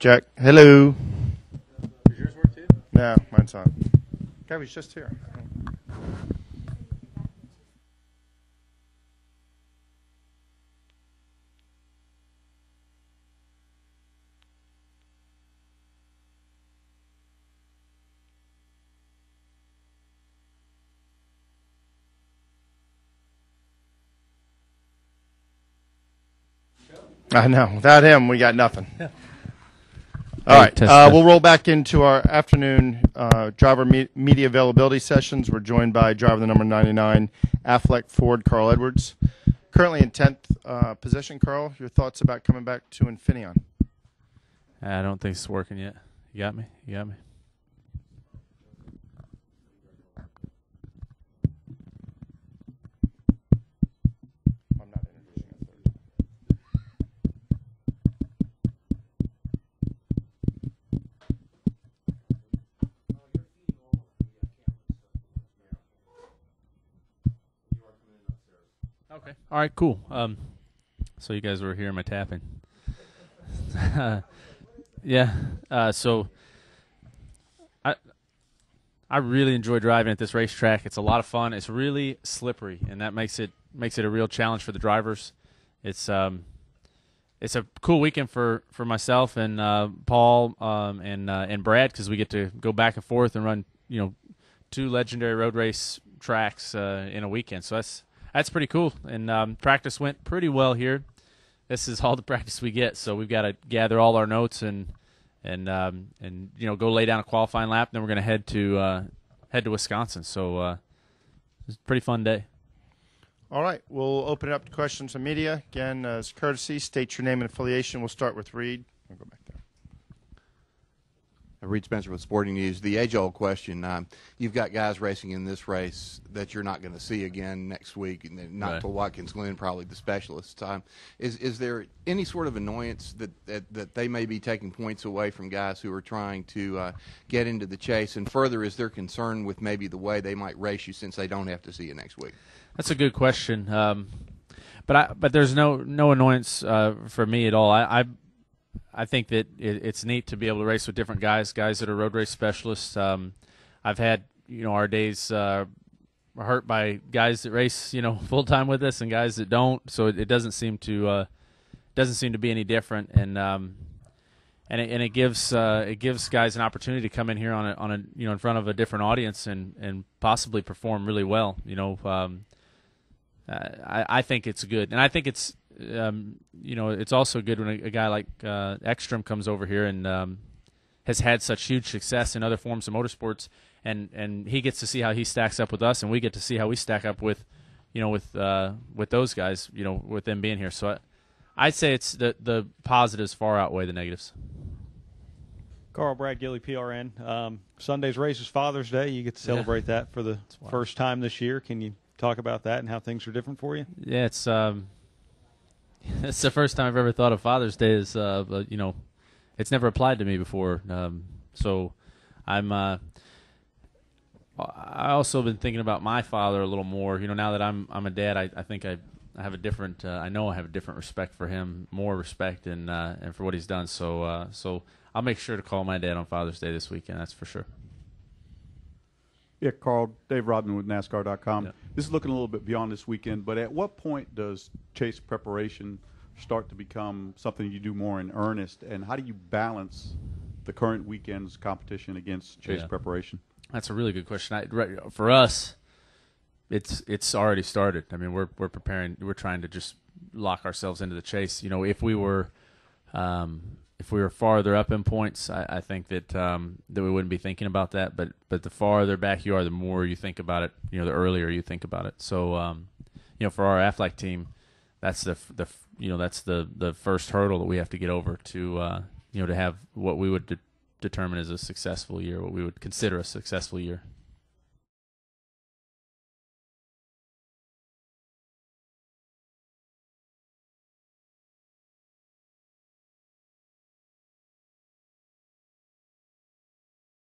Jack. Hello. Does yours work too? No, mine's on. Guy was just here. I know. Without him, we got nothing. All right. We'll roll back into our afternoon driver media availability sessions. We're joined by driver the number 99, Affleck Ford Carl Edwards. Currently in 10th position, Carl. Your thoughts about coming back to Infineon? I don't think it's working yet. You got me? You got me? Okay. All right, cool. So you guys were hearing my tapping. Yeah. So I really enjoy driving at this racetrack. It's a lot of fun. It's really slippery, and that makes it a real challenge for the drivers. It's a cool weekend for myself and Paul and Brad, because we get to go back and forth and run 2 legendary road race tracks in a weekend. So that's pretty cool. And practice went pretty well here. This is all the practice we get, so we've got to gather all our notes and go lay down a qualifying lap. And then we're going to head to Wisconsin. So it's a pretty fun day. All right, we'll open it up to questions from media. Again, as courtesy, state your name and affiliation. We'll start with Reed. We'll go back there. Reed Spencer with Sporting News. The age-old question, you've got guys racing in this race that you're not going to see again next week, and not until Watkins Glen, probably the specialists. Is there any sort of annoyance that they may be taking points away from guys who are trying to get into the chase? And further, is there concern with maybe the way they might race you since they don't have to see you next week? That's a good question. But there's no annoyance for me at all. I think that it's neat to be able to race with different guys that are road race specialists. I've had our days hurt by guys that race full time with us and guys that don't. So it doesn't seem to be any different. And it gives guys an opportunity to come in here on a in front of a different audience and possibly perform really well. I think it's good, and I think it's it's also good when a guy like Ekstrom comes over here and has had such huge success in other forms of motorsports, and he gets to see how he stacks up with us, and we get to see how we stack up with those guys, with them being here. So I'd say it's the positives far outweigh the negatives. Carl, Brad Gilly, PRN. Sunday's race is Father's Day. You get to celebrate that for the first time this year. Can you talk about that and how things are different for you? Yeah, it's the first time I've ever thought of Father's Day as it's never applied to me before. So I also been thinking about my father a little more. Now that I'm a dad, I think I have a different I know I have a different respect for him, more respect and for what he's done. So I'll make sure to call my dad on Father's Day this weekend. That's for sure. Yeah, Carl, Dave Rodman with NASCAR.com. Yeah. This is looking a little bit beyond this weekend, but at what point does chase preparation start to become something you do more in earnest, and how do you balance the current weekend's competition against chase preparation? That's a really good question. For us, it's already started. I mean, we're preparing. We're trying to just lock ourselves into the chase. If we were farther up in points, I think that we wouldn't be thinking about that. But the farther back you are, the more you think about it. The earlier you think about it. So for our Affleck team, that's the first hurdle that we have to get over to have what we would determine as a successful year, what we would consider a successful year.